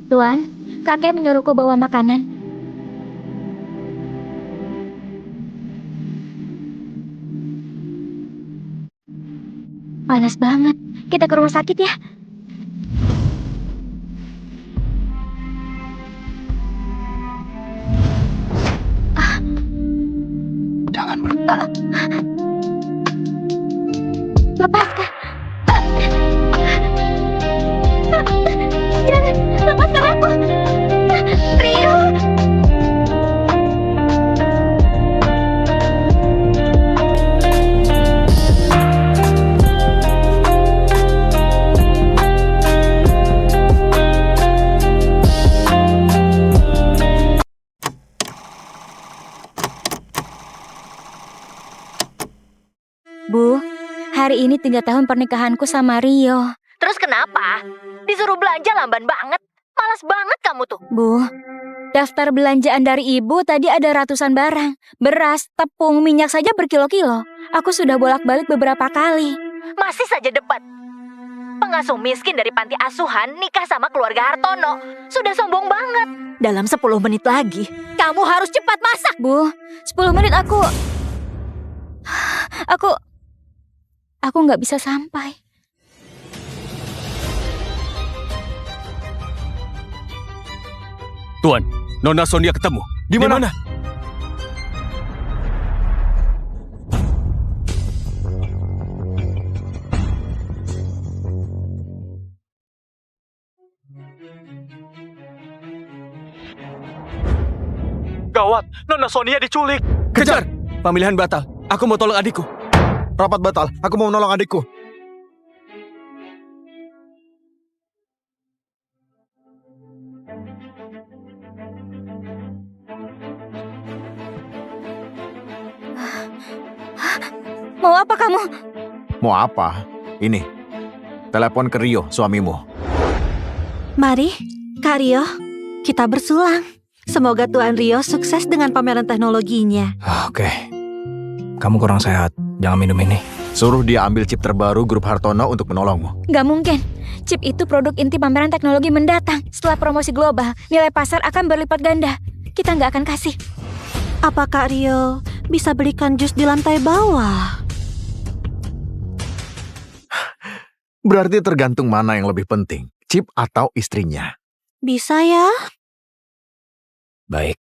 Tuan, kakek menyuruhku bawa makanan. Panas banget. Kita ke rumah sakit ya. Jangan Lepaskan. Jangan, lepaskan aku. Rio. Bu, hari ini 3 tahun pernikahanku sama Rio. Terus kenapa? Disuruh belanja lamban banget. Malas banget kamu tuh. Bu, daftar belanjaan dari ibu tadi ada ratusan barang. Beras, tepung, minyak saja berkilo-kilo. Aku sudah bolak-balik beberapa kali. Masih saja debat. Pengasuh miskin dari panti asuhan nikah sama keluarga Hartono. Sudah sombong banget. Dalam 10 menit lagi, kamu harus cepat masak. Bu, 10 menit aku nggak bisa sampai. Tuan, Nona Sonia ketemu. Di mana? Gawat, Nona Sonia diculik. Kejar! Pemilihan batal. Aku mau tolong adikku. Rapat batal. Aku mau menolong adikku. Mau apa kamu? Mau apa? Ini. Telepon ke Rio, suamimu. Mari, Kak Rio, kita bersulang. Semoga Tuan Rio sukses dengan pameran teknologinya. Oke. Kamu kurang sehat. Jangan minum ini. Suruh dia ambil chip terbaru grup Hartono untuk menolongmu. Nggak mungkin. Chip itu produk inti pameran teknologi mendatang. Setelah promosi global, nilai pasar akan berlipat ganda. Kita nggak akan kasih. Apa Kak Rio bisa belikan jus di lantai bawah? Berarti tergantung mana yang lebih penting, chip atau istrinya. Bisa ya? Baik.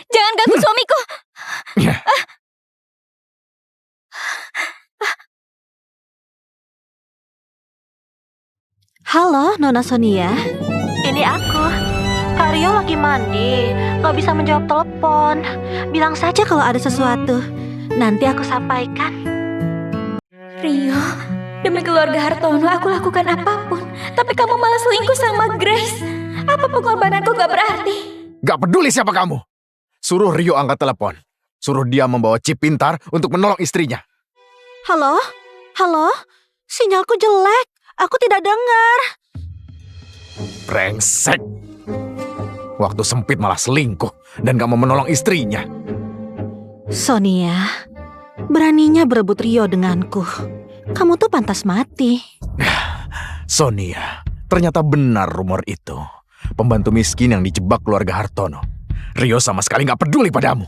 Jangan ganggu suamiku. Halo, Nona Sonia. Ini aku. Kak Rio lagi mandi, gak bisa menjawab telepon. Bilang saja kalau ada sesuatu. Nanti aku sampaikan. Rio, demi keluarga Hartono aku lakukan apapun. Tapi kamu malah selingkuh sama Grace. Apa pengorbananku gak berarti? Gak peduli siapa kamu. Suruh Rio angkat telepon. Suruh dia membawa chip pintar untuk menolong istrinya. Halo? Halo? Sinyalku jelek. Aku tidak dengar. Brengsek. Waktu sempit malah selingkuh dan gak mau menolong istrinya. Sonia, beraninya berebut Rio denganku. Kamu tuh pantas mati. Sonia, ternyata benar rumor itu. Pembantu miskin yang dijebak keluarga Hartono. Rio sama sekali gak peduli padamu.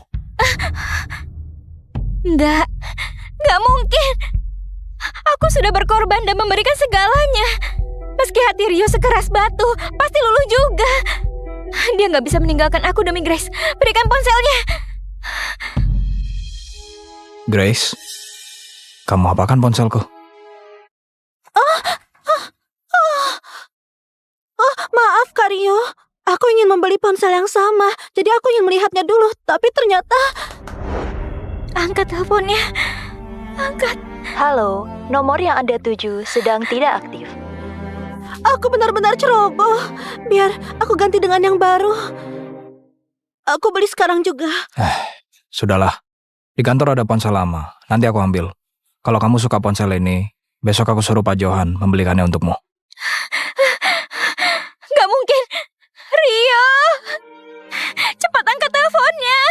Nggak mungkin. Aku sudah berkorban dan memberikan segalanya. Meski hati Rio sekeras batu, pasti luluh juga. Dia nggak bisa meninggalkan aku demi Grace. Berikan ponselnya. Grace, kamu apakan ponselku? Maaf Kak Rio. Aku ingin membeli ponsel yang sama. Jadi aku ingin melihatnya dulu. Tapi ternyata... Angkat teleponnya. Angkat. Halo, nomor yang Anda tuju sedang tidak aktif. Aku benar-benar ceroboh. Biar aku ganti dengan yang baru. Aku beli sekarang juga. Sudahlah. Di kantor ada ponsel lama. Nanti aku ambil. Kalau kamu suka ponsel ini, besok aku suruh Pak Johan membelikannya untukmu. Gak mungkin. Rio. Cepat angkat teleponnya.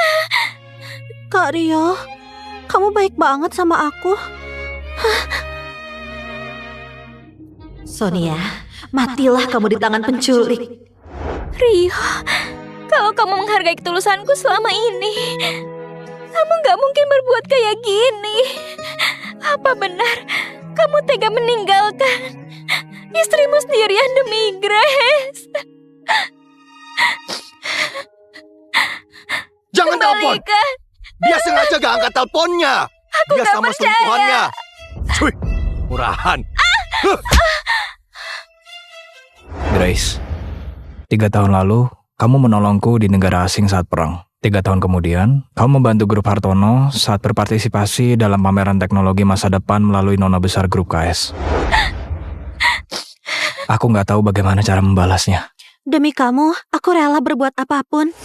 Kak Rio, kamu baik banget sama aku. Sonia, matilah kamu di tangan penculik. Rio, kalau kamu menghargai ketulusanku selama ini, kamu gak mungkin berbuat kayak gini. Apa benar kamu tega meninggalkan istrimu sendirian demi Grace? Jangan telepon. Kembalikan. Dia sengaja gak angkat teleponnya. Aku Dia gak sama percaya. selingkuhannya. Cuy, murahan. Grace, 3 tahun lalu, kamu menolongku di negara asing saat perang. 3 tahun kemudian, kamu membantu grup Hartono saat berpartisipasi dalam pameran teknologi masa depan melalui Nona Besar Grup KS. Aku nggak tahu bagaimana cara membalasnya. Demi kamu, aku rela berbuat apapun.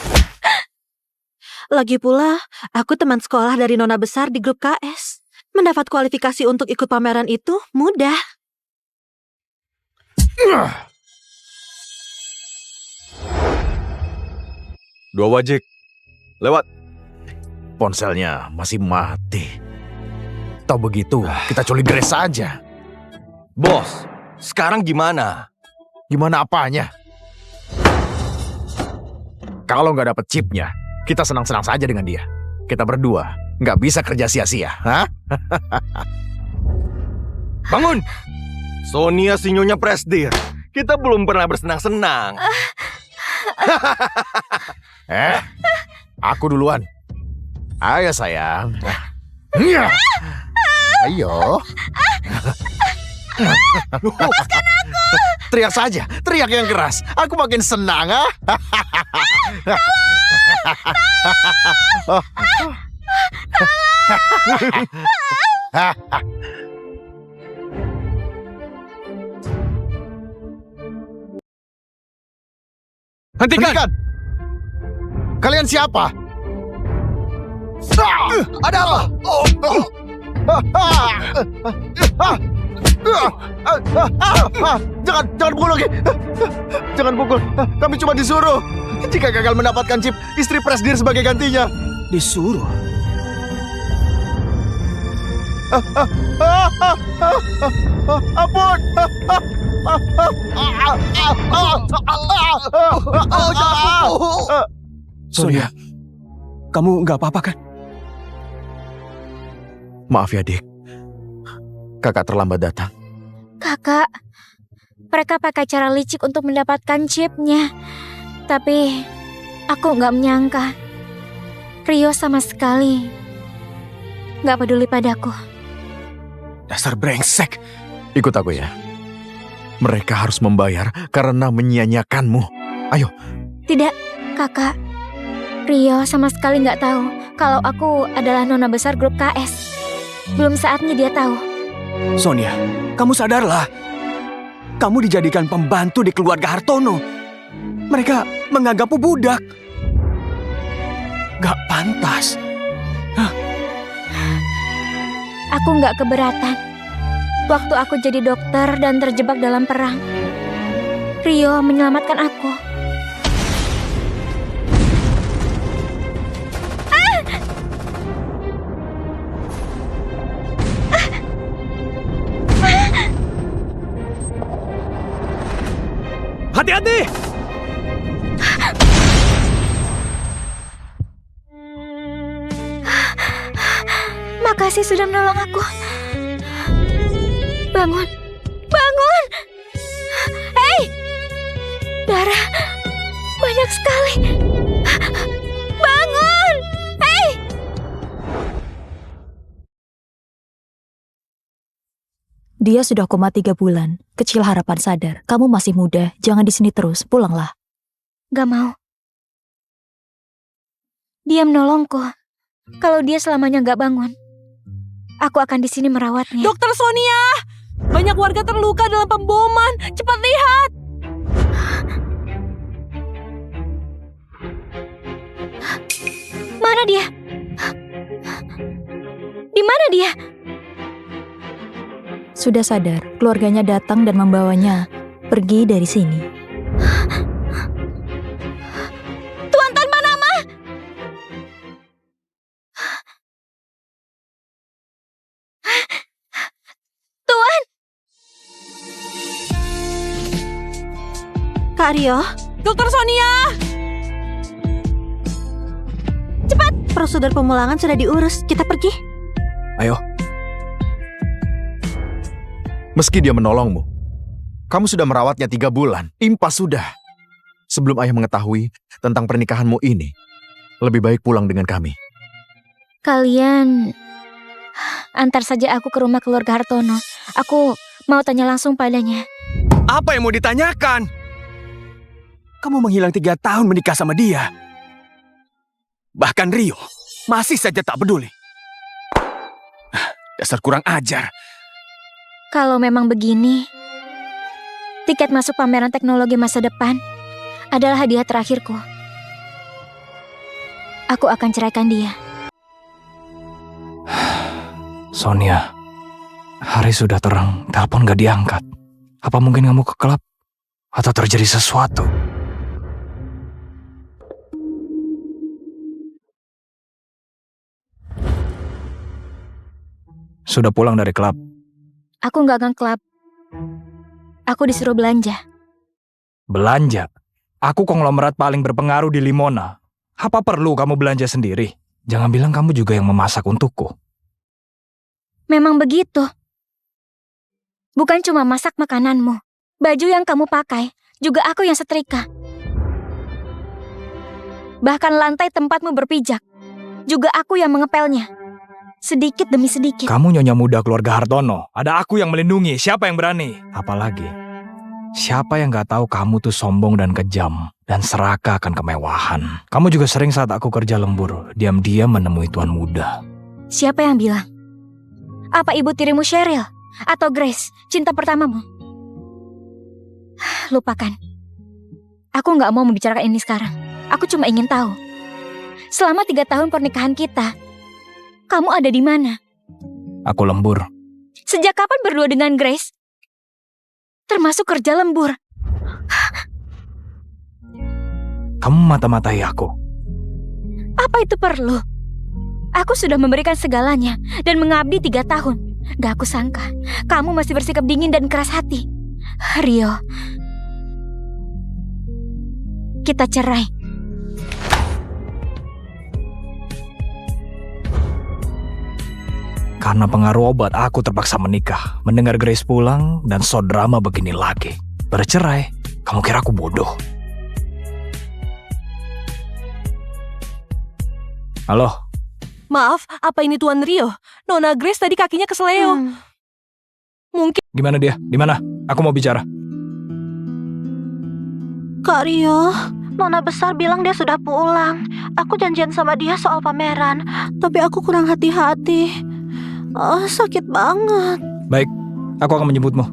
Lagi pula, aku teman sekolah dari Nona Besar di grup KS. Mendapat kualifikasi untuk ikut pameran itu mudah. Dua wajik. Lewat. Ponselnya masih mati. Tahu begitu, kita culik Grace saja. Bos, sekarang gimana? Gimana apanya? Kalau nggak dapet chipnya, kita senang-senang saja dengan dia. Kita berdua nggak bisa kerja sia-sia, hah? Bangun! Sonia sinyonya Presdir. Kita belum pernah bersenang-senang. Aku duluan. Ayo sayang. Ayo. Lepaskan aku. Teriak saja, teriak yang keras. Aku makin senang, ah. Hentikan! Kalian siapa? Ada apa? Jangan pukul lagi. Jangan pukul. Kami cuma disuruh. Jika gagal mendapatkan chip, istri Presdir sebagai gantinya. Disuruh? Ampun. Sonia, kamu nggak apa-apa kan? Maaf ya, Dik. Kakak terlambat datang. Kakak, mereka pakai cara licik untuk mendapatkan chipnya. Tapi aku nggak menyangka Rio sama sekali nggak peduli padaku. Dasar brengsek. Ikut aku ya. Mereka harus membayar karena menyia-nyiakanmu. Ayo. Tidak, kakak. Rio sama sekali nggak tahu kalau aku adalah Nona Besar Grup KS. Belum saatnya dia tahu. Sonia, kamu sadarlah. Kamu dijadikan pembantu di keluarga Hartono. Mereka menganggapmu budak. Gak pantas. Aku nggak keberatan. Waktu aku jadi dokter dan terjebak dalam perang, Rio menyelamatkan aku. Hati-hati! Makasih sudah menolong aku. Bangun, bangun! Hei, darah banyak sekali. Bangun, hei! Dia sudah koma 3 bulan. Kecil harapan sadar. Kamu masih muda, jangan di sini terus. Pulanglah. Gak mau. Dia menolongku. Kalau dia selamanya gak bangun, aku akan di sini merawatnya. Dokter Sonia! Banyak warga terluka dalam pemboman. Cepat lihat! Mana dia? Di mana dia? Sudah sadar, keluarganya datang dan membawanya pergi dari sini. Tuan tanpa nama! Tuan! Kak Rio, Dokter Sonia! prosedur pemulangan sudah diurus. Kita pergi. Ayo, Meski dia menolongmu, kamu sudah merawatnya 3 bulan. Impas sudah. Sebelum ayah mengetahui tentang pernikahanmu ini, lebih baik pulang dengan kami. Kalian antar saja aku ke rumah keluarga Hartono. Aku mau tanya langsung padanya. Apa yang mau ditanyakan? Kamu menghilang 3 tahun menikah sama dia. Bahkan Rio masih saja tak peduli. Dasar kurang ajar. Kalau memang begini, tiket masuk pameran teknologi masa depan adalah hadiah terakhirku. Aku akan ceraikan dia. Sonia. Hari sudah terang, telepon gak diangkat. Apa mungkin kamu ke klub? Atau terjadi sesuatu? Sudah pulang dari klub? Aku nggak akan klub. Aku disuruh belanja. Belanja? Aku konglomerat paling berpengaruh di Limona. Apa perlu kamu belanja sendiri? Jangan bilang kamu juga yang memasak untukku. Memang begitu. Bukan cuma masak makananmu. Baju yang kamu pakai, juga aku yang setrika. Bahkan lantai tempatmu berpijak, juga aku yang mengepelnya. Sedikit demi sedikit. Kamu nyonya muda keluarga Hartono. Ada aku yang melindungi. Siapa yang berani? Apalagi, siapa yang gak tahu kamu tuh sombong dan kejam. Dan serakah akan kemewahan. Kamu juga sering saat aku kerja lembur, diam-diam menemui tuan muda. Siapa yang bilang? Apa ibu tirimu Cheryl? Atau Grace, cinta pertamamu? Lupakan. Aku gak mau membicarakan ini sekarang. Aku cuma ingin tahu. Selama 3 tahun pernikahan kita, kamu ada di mana? Aku lembur. Sejak kapan berdua dengan Grace? Termasuk kerja lembur. Kamu mata-matai aku. Apa itu perlu? Aku sudah memberikan segalanya dan mengabdi 3 tahun. Gak aku sangka, kamu masih bersikap dingin dan keras hati. Rio, kita cerai. Karena pengaruh obat, aku terpaksa menikah. Mendengar Grace pulang dan so drama begini lagi. Bercerai? Kamu kira aku bodoh? Halo? Maaf, apa ini Tuan Rio? Nona Grace tadi kakinya keseleo. Mungkin... Gimana dia? Di mana? Aku mau bicara. Kak Rio, Nona besar bilang dia sudah pulang. Aku janjian sama dia soal pameran, tapi aku kurang hati-hati. Sakit banget. Baik, aku akan menjemputmu.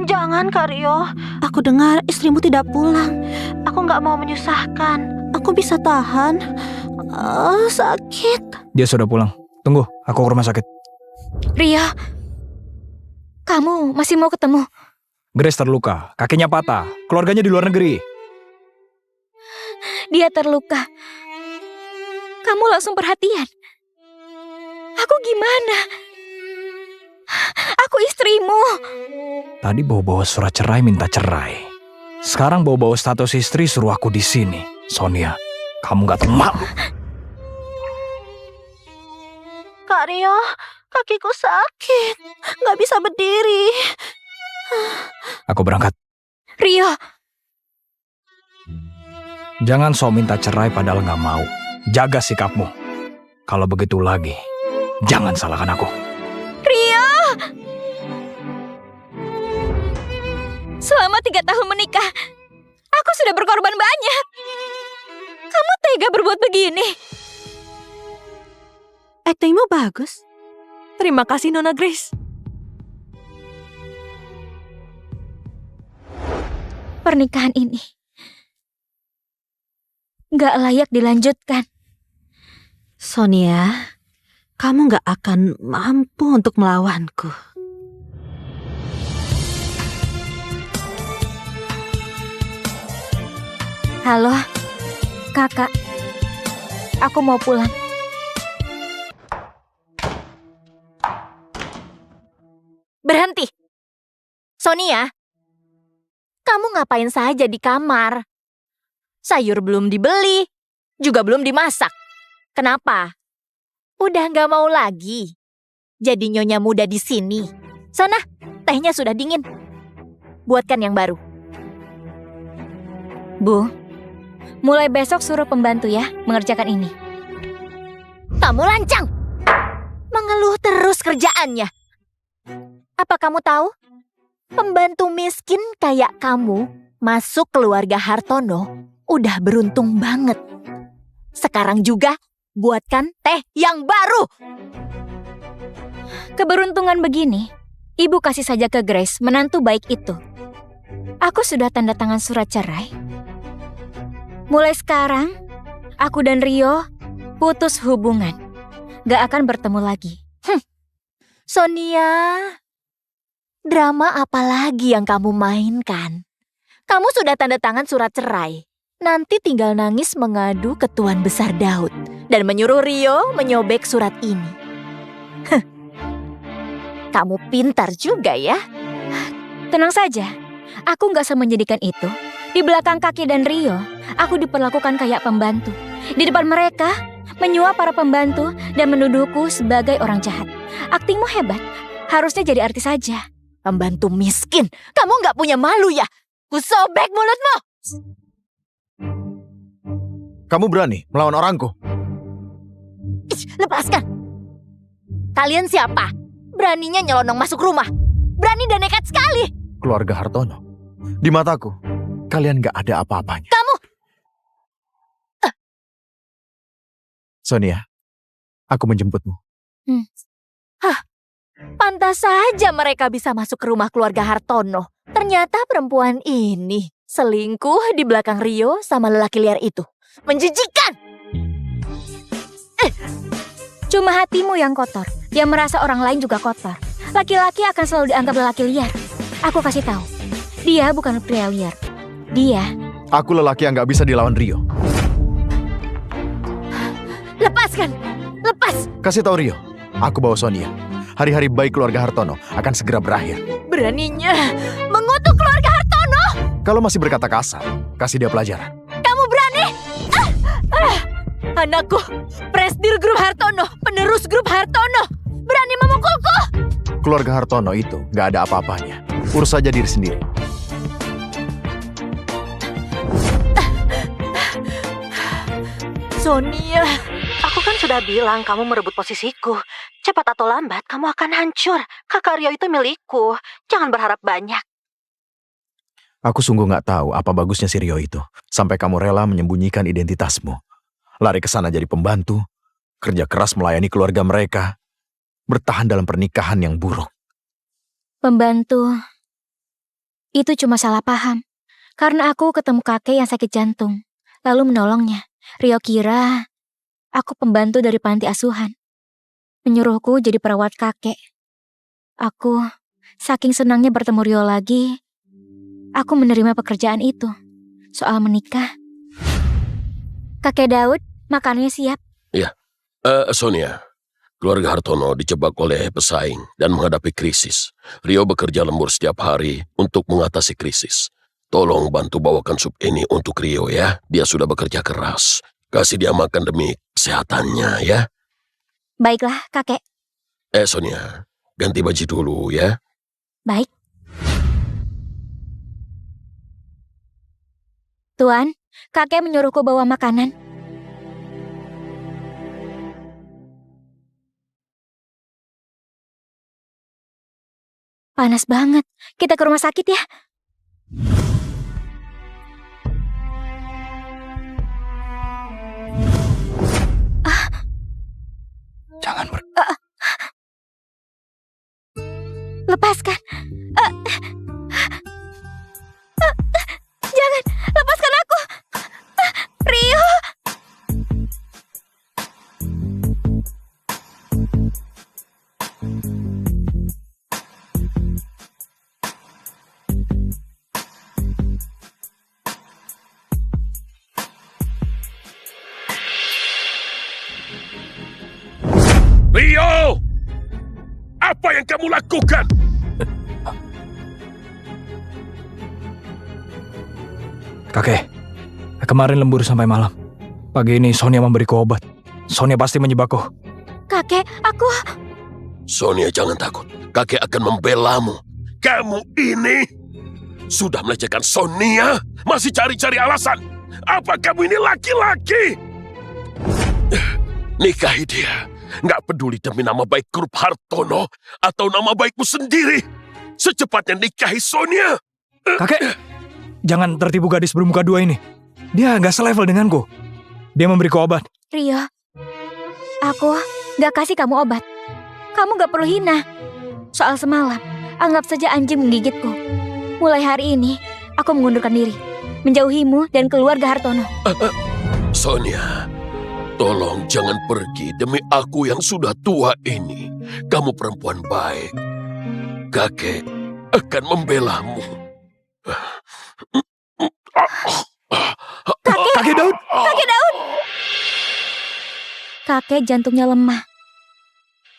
Jangan, Kak Rio. Aku dengar istrimu tidak pulang. Aku nggak mau menyusahkan. Aku bisa tahan. Sakit. Dia sudah pulang. Tunggu, aku ke rumah sakit. Rio, kamu masih mau ketemu? Grace terluka, kakinya patah. Keluarganya di luar negeri. Dia terluka. Kamu langsung perhatian. Aku gimana? Aku istrimu. Tadi bawa-bawa surat cerai minta cerai. Sekarang bawa-bawa status istri suruh aku di sini. Sonia, kamu gak termalu. Kak Rio, kakiku sakit. Nggak bisa berdiri. Aku berangkat. Rio, Jangan so minta cerai padahal gak mau. Jaga sikapmu. Kalau begitu lagi, jangan salahkan aku. Rio. Selama 3 tahun menikah, aku sudah berkorban banyak. Kamu tega berbuat begini? Aktingmu bagus. terima kasih Nona Grace. Pernikahan ini gak layak dilanjutkan. Sonia, kamu gak akan mampu untuk melawanku. Halo, kakak. Aku mau pulang. Berhenti. Sonia, Kamu ngapain saja di kamar? Sayur belum dibeli, juga belum dimasak. Kenapa? Udah nggak mau lagi? Jadi nyonya muda di sini. Sana, tehnya sudah dingin. Buatkan yang baru. Bu, mulai besok suruh pembantu ya mengerjakan ini. Kamu lancang! Mengeluh terus kerjaannya. Apa kamu tahu? Pembantu miskin kayak kamu masuk keluarga Hartono udah beruntung banget. Sekarang juga buatkan teh yang baru. Keberuntungan begini, ibu kasih saja ke Grace, menantu baik itu. Aku sudah tanda tangan surat cerai. Mulai sekarang, aku dan Rio putus hubungan. Gak akan bertemu lagi. Sonia, drama apa lagi yang kamu mainkan? Kamu sudah tanda tangan surat cerai. Nanti tinggal nangis mengadu ke Tuan Besar Daud dan menyuruh Rio menyobek surat ini. Kamu pintar juga ya. Tenang saja, aku gak semenjadikan itu. Di belakang Kakek dan Rio, aku diperlakukan kayak pembantu. Di depan mereka, menyuap para pembantu dan menuduhku sebagai orang jahat. Aktingmu hebat, harusnya jadi artis saja. Pembantu miskin, kamu gak punya malu ya? Kusobek mulutmu! Kamu berani melawan orangku? Lepaskan! Kalian siapa? Beraninya nyelonong masuk rumah. Berani dan nekat sekali. Keluarga Hartono. Di mataku, kalian gak ada apa-apanya. Kamu! Sonia, aku menjemputmu. Pantas saja mereka bisa masuk ke rumah keluarga Hartono. Ternyata perempuan ini selingkuh di belakang Rio sama lelaki liar itu. Menjijikan! Cuma hatimu yang kotor, yang merasa orang lain juga kotor. Laki-laki akan selalu dianggap lelaki liar. Aku kasih tahu, dia bukan pria liar. Dia... Aku lelaki yang gak bisa dilawan Rio. Lepaskan! Lepas! Kasih tahu Rio, aku bawa Sonia. Hari-hari baik keluarga Hartono akan segera berakhir. Beraninya mengutuk keluarga Hartono! Kalau masih berkata kasar, kasih dia pelajaran. Kamu berani? Anakku, presidir grup Hartono, penerus grup Hartono, berani memukulku! Keluarga Hartono itu gak ada apa-apanya. Urus saja diri sendiri. Sonia, Aku kan sudah bilang kamu merebut posisiku. Cepat atau lambat kamu akan hancur. Kakak Rio itu milikku. Jangan berharap banyak. Aku sungguh gak tahu apa bagusnya si Rio itu. Sampai kamu rela menyembunyikan identitasmu. Lari ke sana jadi pembantu. Kerja keras melayani keluarga mereka. Bertahan dalam pernikahan yang buruk. Pembantu. Itu cuma salah paham. Karena aku ketemu kakek yang sakit jantung. Lalu menolongnya. Rio kira aku pembantu dari panti asuhan. Menyuruhku jadi perawat kakek. Aku saking senangnya bertemu Rio lagi. Aku menerima pekerjaan itu. Soal menikah. Kakek Daud, makanannya siap. Ya, Sonia, keluarga Hartono dijebak oleh pesaing dan menghadapi krisis. Rio bekerja lembur setiap hari untuk mengatasi krisis. Tolong bantu bawakan sup ini untuk Rio ya. Dia sudah bekerja keras. Kasih dia makan demi kesehatannya ya. Baiklah, kakek. Sonia, ganti baju dulu ya. Baik. Tuan, kakek menyuruhku bawa makanan. Panas banget. Kita ke rumah sakit ya. Jangan Lepaskan. Jangan, lepaskan aku. Rio. Rio! Apa yang kamu lakukan? Kakek, kemarin lembur sampai malam. Pagi ini Sonia memberiku obat. Sonia pasti menyebabku. Kakek, aku... Sonia, jangan takut. Kakek akan membelamu. Kamu ini sudah melecehkan Sonia, masih cari-cari alasan. Apa kamu ini laki-laki? Nikahi dia. Nggak peduli demi nama baik grup Hartono atau nama baikmu sendiri. Secepatnya nikahi Sonia. Kakek, jangan tertipu gadis bermuka dua ini. Dia nggak selevel denganku. Dia memberiku obat. Rio, aku gak kasih kamu obat. Kamu gak perlu hina. Soal semalam, anggap saja anjing menggigitku. Mulai hari ini, aku mengundurkan diri. Menjauhimu dan keluarga Hartono. Sonia, tolong jangan pergi demi aku yang sudah tua ini. Kamu perempuan baik. Kakek akan membelamu. Kakek Daud! Kakek Daud! Kakek jantungnya lemah.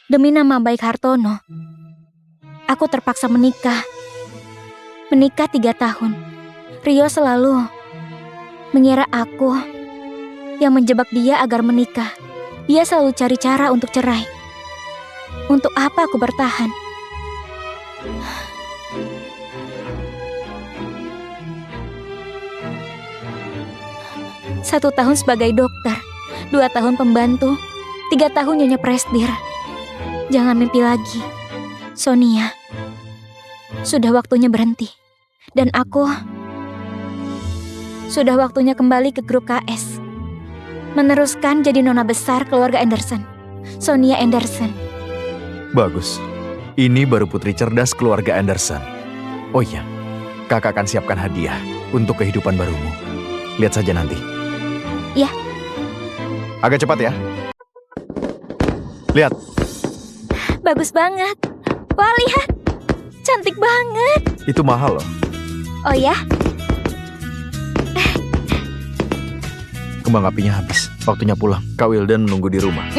Demi nama baik Hartono, aku terpaksa menikah. Menikah 3 tahun. Rio selalu mengira aku yang menjebak dia agar menikah. Dia selalu cari cara untuk cerai. Untuk apa aku bertahan? Satu tahun sebagai dokter, 2 tahun pembantu, 3 tahun nyonya presdir. Jangan mimpi lagi, Sonia. Sudah waktunya berhenti. Dan aku sudah waktunya kembali ke grup KS. Meneruskan jadi nona besar keluarga Anderson, Sonia Anderson. Bagus. Ini baru putri cerdas keluarga Anderson. Oh iya, kakak akan siapkan hadiah untuk kehidupan barumu. Lihat saja nanti. Ya. Agak cepat ya. Lihat. Bagus banget. Wah, lihat. Cantik banget. Itu mahal loh. Oh ya? Kembang apinya habis. Waktunya pulang. Kak Wildan menunggu di rumah.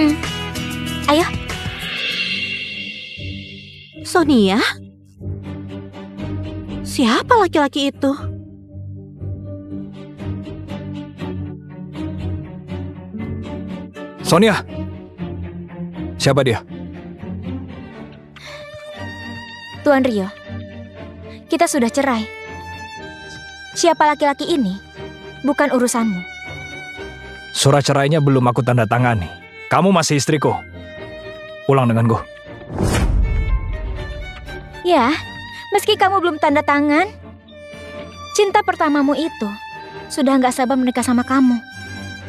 Ayo. Sonia? Siapa laki-laki itu? Sonia! Siapa dia? Tuan Rio, kita sudah cerai. Siapa laki-laki ini? Bukan urusanmu. Surat cerainya belum aku tanda tangani. Kamu masih istriku. Pulang denganku. Ya, meski kamu belum tanda tangan, cinta pertamamu itu sudah nggak sabar menikah sama kamu.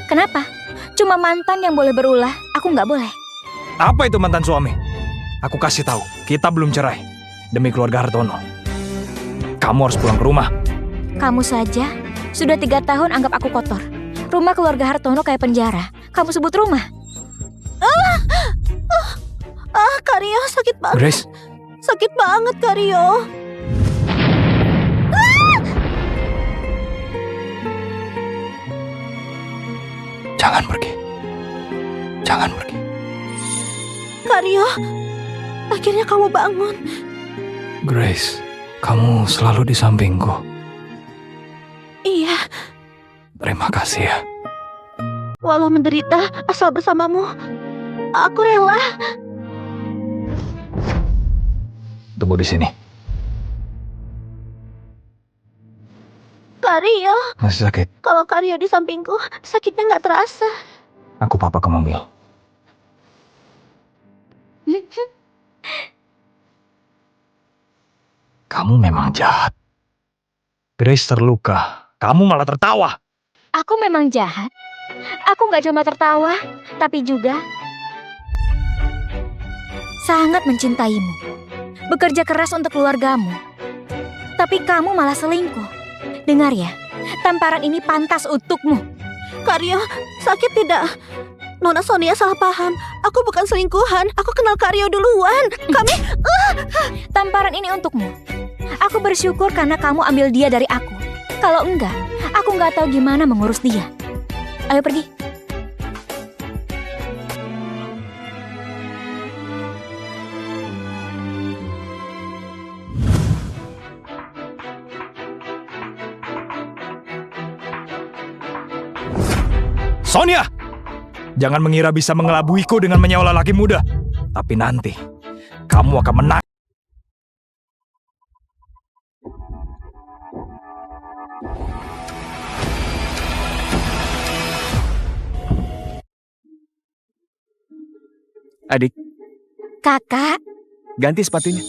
Kenapa? Cuma mantan yang boleh berulah, aku nggak boleh. Apa itu mantan suami? Aku kasih tahu, kita belum cerai. Demi keluarga Hartono. Kamu harus pulang ke rumah. Kamu saja sudah 3 tahun anggap aku kotor. Rumah keluarga Hartono kayak penjara. Kamu sebut rumah. Kak Rio sakit banget. Grace. Sakit banget, Kak Rio. Jangan pergi. Jangan pergi. Kak Rio, akhirnya kamu bangun. Grace, kamu selalu di sampingku. Iya, Terima kasih ya. walau menderita asal bersamamu, aku rela. Tunggu di sini. Kak Rio, Masih sakit? kalau Kak Rio di sampingku, sakitnya nggak terasa. Aku papa ke mobil. Kamu memang jahat. Grace terluka. Kamu malah tertawa. Aku memang jahat. Aku nggak cuma tertawa, tapi juga sangat mencintaimu. Bekerja keras untuk keluargamu. Tapi kamu malah selingkuh. Dengar ya, tamparan ini pantas untukmu. Kak Rio, sakit tidak? Nona Sonia salah paham. Aku bukan selingkuhan. Aku kenal Kak Rio duluan. Kami... Tamparan ini untukmu. Aku bersyukur karena kamu ambil dia dari aku. Kalau enggak, aku nggak tahu gimana mengurus dia. Ayo pergi. Sonia! Jangan mengira bisa mengelabuiku dengan menyewa lelaki muda. Tapi nanti, kamu akan menang. Adik, Kakak, ganti sepatunya.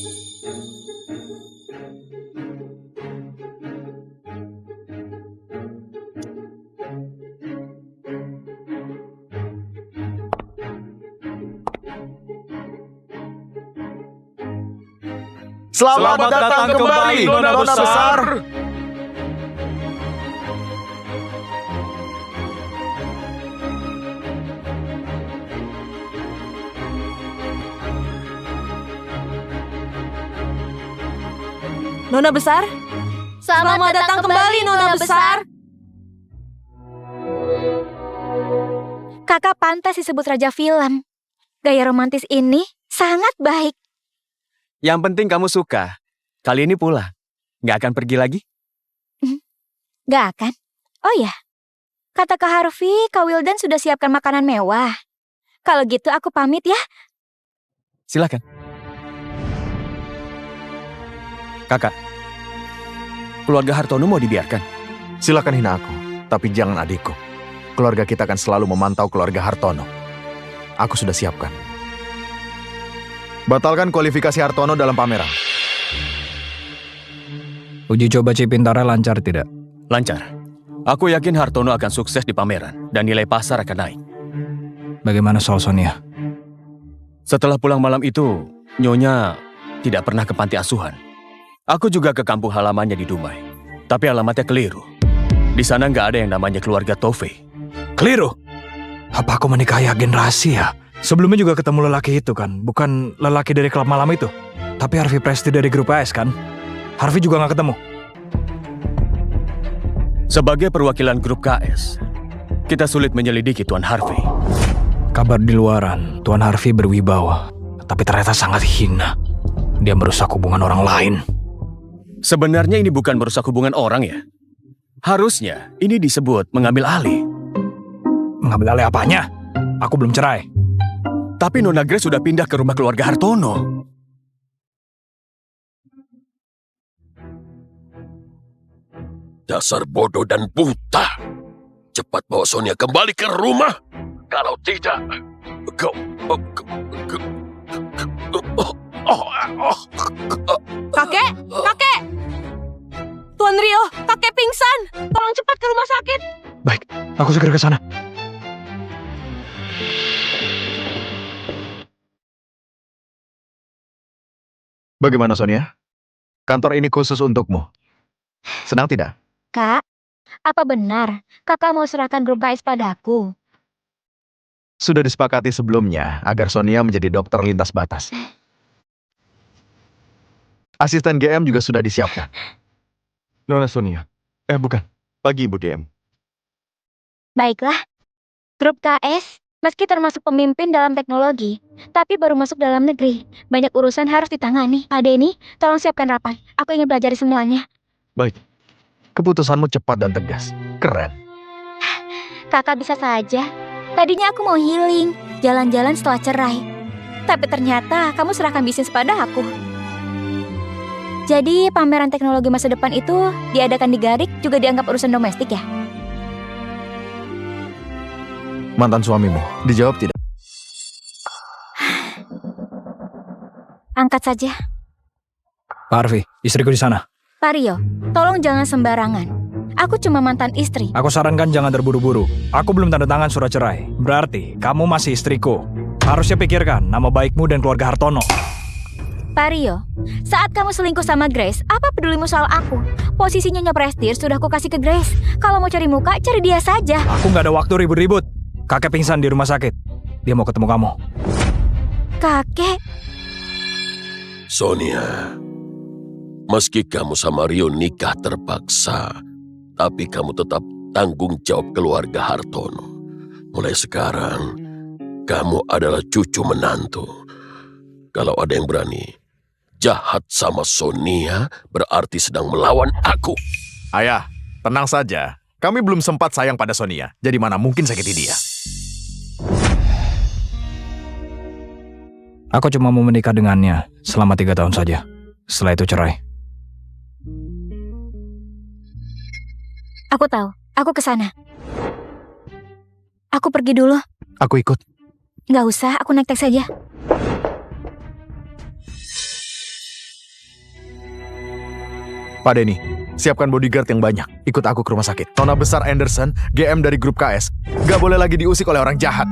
Selamat datang kembali, Nona Besar. Nona besar, selamat datang kembali Nona besar. kakak pantas disebut raja film. Gaya romantis ini sangat baik. Yang penting kamu suka. Kali ini pulang. Nggak akan pergi lagi? Gak akan. Oh ya, kata Kak Harvey, Kak Wildan sudah siapkan makanan mewah. Kalau gitu aku pamit ya. Silakan. Kakak, keluarga Hartono mau dibiarkan? Silakan hina aku, tapi jangan adikku. Keluarga kita akan selalu memantau keluarga Hartono. Aku sudah siapkan. Batalkan kualifikasi Hartono dalam pameran. Uji coba chip pintarnya lancar tidak? Lancar. Aku yakin Hartono akan sukses di pameran dan nilai pasar akan naik. Bagaimana soal Sonia? Setelah pulang malam itu, Nyonya tidak pernah ke panti asuhan. Aku juga ke kampung halamannya di Dumai. Tapi alamatnya keliru. Di sana nggak ada yang namanya keluarga Tove. Keliru? Apa aku menikahi agen rahasia? Sebelumnya juga ketemu lelaki itu kan? Bukan lelaki dari klub malam itu. Tapi Harvey Presti dari grup AS kan? Harvey juga nggak ketemu. Sebagai perwakilan grup KS, kita sulit menyelidiki Tuan Harvey. Kabar di luaran, Tuan Harvey berwibawa. Tapi ternyata sangat hina. Dia merusak hubungan orang lain. Sebenarnya ini bukan merusak hubungan orang ya. Harusnya ini disebut mengambil alih. Mengambil alih apanya? Aku belum cerai. Tapi Nona Grace sudah pindah ke rumah keluarga Hartono. Dasar bodoh dan buta. Cepat bawa Sonia kembali ke rumah. Kalau tidak, Kakek, kakek! Tuan Rio, kakek pingsan. Tolong cepat ke rumah sakit. Baik, aku segera ke sana. Bagaimana Sonia? Kantor ini khusus untukmu. Senang tidak? Kak, apa benar kakak mau serahkan grup KS padaku? Sudah disepakati sebelumnya agar Sonia menjadi dokter lintas batas. Asisten GM juga sudah disiapkan. Nona Sonia. Bukan. Pagi Ibu DM. Baiklah, grup KS meski termasuk pemimpin dalam teknologi, tapi baru masuk dalam negeri. Banyak urusan harus ditangani. Pak Denny, tolong siapkan rapat. Aku ingin belajar semuanya. Baik. Keputusanmu cepat dan tegas. Keren. Kakak bisa saja. Tadinya aku mau healing, jalan-jalan setelah cerai. Tapi ternyata kamu serahkan bisnis pada aku. Jadi pameran teknologi masa depan itu diadakan di Garik juga dianggap urusan domestik ya? Mantan suamimu, dijawab tidak? Angkat saja. Pak Harvey, istriku di sana. Pak Rio, tolong jangan sembarangan. Aku cuma mantan istri. Aku sarankan jangan terburu-buru. Aku belum tanda tangan surat cerai. Berarti kamu masih istriku. Harusnya pikirkan nama baikmu dan keluarga Hartono. Pak Rio, saat kamu selingkuh sama Grace, apa pedulimu soal aku? Posisi Nyonya Prestige sudah aku kasih ke Grace. Kalau mau cari muka, cari dia saja. Aku nggak ada waktu ribut-ribut. Kakek pingsan di rumah sakit. Dia mau ketemu kamu. Kakek, Sonia, meski kamu sama Rio nikah terpaksa, tapi kamu tetap tanggung jawab keluarga Hartono. Mulai sekarang, kamu adalah cucu menantu. Kalau ada yang berani jahat sama Sonia, berarti sedang melawan aku. Ayah, tenang saja. Kami belum sempat sayang pada Sonia, jadi mana mungkin sakiti dia. Aku cuma mau menikah dengannya selama 3 tahun saja. Setelah itu cerai. Aku tahu, aku ke sana. Aku pergi dulu. Aku ikut. Nggak usah, aku naik taksi saja. Pak Denny, siapkan bodyguard yang banyak. Ikut aku ke rumah sakit. Nona besar Anderson, GM dari grup KS, gak boleh lagi diusik oleh orang jahat.